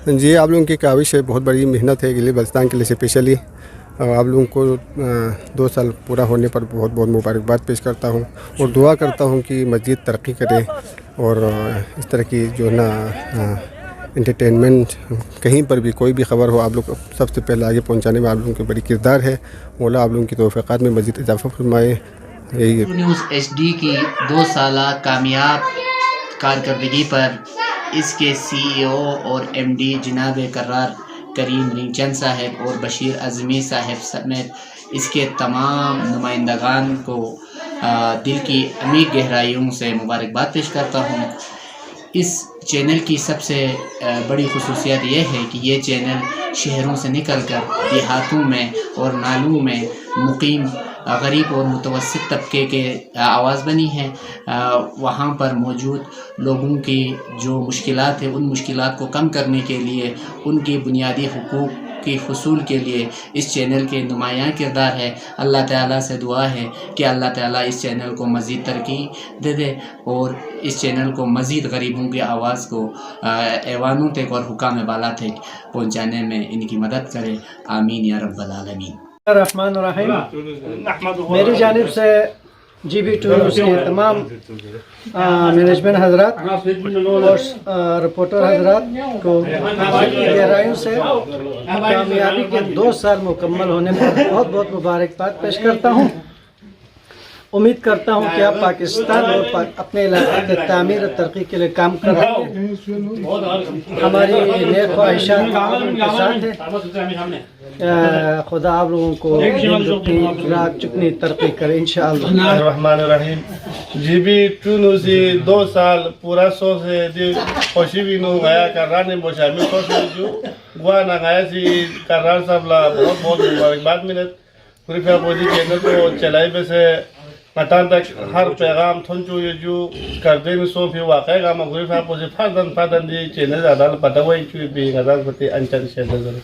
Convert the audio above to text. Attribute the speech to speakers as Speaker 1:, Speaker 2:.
Speaker 1: جی آپ لوگوں کی کاوش ہے، بہت بڑی محنت ہے گلگت بلتستان کے لیے اسپیشلی. آپ لوگوں کو 2 سال پورا ہونے پر بہت بہت مبارکباد پیش کرتا ہوں اور دعا کرتا ہوں کہ مزید ترقی کرے اور اس طرح کی جو ہے نا انٹرٹینمنٹ کہیں پر بھی کوئی بھی خبر ہو آپ لوگ سب سے پہلے آگے پہنچانے میں آپ لوگوں کی بڑی کردار ہے. مولا آپ لوگوں کی توفیقات میں مزید اضافہ فرمائے. یہی
Speaker 2: نیوز ایچ ڈی کی 2 سالہ کامیاب کارکردگی پر اس کے سی ای او اور ایم ڈی جناب کرار کریم رنگچند صاحب اور بشیر اعظمی صاحب سمیت اس کے تمام نمائندگان کو دل کی عمیق گہرائیوں سے مبارکباد پیش کرتا ہوں. اس چینل کی سب سے بڑی خصوصیت یہ ہے کہ یہ چینل شہروں سے نکل کر دیہاتوں میں اور نالوں میں مقیم غریب اور متوسط طبقے کے آواز بنی ہے. وہاں پر موجود لوگوں کی جو مشکلات ہیں ان مشکلات کو کم کرنے کے لیے ان کی بنیادی حقوق کی حصول کے لیے اس چینل کے نمایاں کردار ہے. اللہ تعالیٰ سے دعا ہے کہ اللہ تعالیٰ اس چینل کو مزید ترقی دے اور اس چینل کو مزید غریبوں کی آواز کو ایوانوں تک اور حکام بالا تک پہنچانے میں ان کی مدد کرے. آمین یا رب العالمین.
Speaker 3: الرحمن الرحیم. میری جانب سے جی بی 2 نیوز کے تمام مینجمنٹ حضرات اور رپورٹر حضرات کو گہرائیوں سے کامیابی کے 2 سال مکمل ہونے پر بہت بہت مبارکباد پیش کرتا ہوں. امید کرتا ہوں کہ آپ پاکستان اور اپنے علاقے کے تعمیر اور ترقی کے لیے کام کر رہے ہیں. ہماری نیک خواہشات کے ساتھ ہے. خدا آپ لوگوں کو چکنی ترقی کرے انشاءاللہ.
Speaker 4: الرحمن الرحیم. جی بی 2 نیوز 2 سال پورا سو سے دی خوشی بھی نو گیا کرار نے بوشامی خوشی جو گوا نہ گیا سی کرار صاحب لا بہت بہت مبارکباد ملت. پوری فیاپوزی چینل کو چلائی پہ سے مطان تک ہر پیغام تھنچو یہ جو کرتے میں سو پھر واقعی گا مغرب فیاپوزی فردن دی چینل زیادہ پتہ ہوئی چوئی بھی غزال پتی انچان شہد ضرور.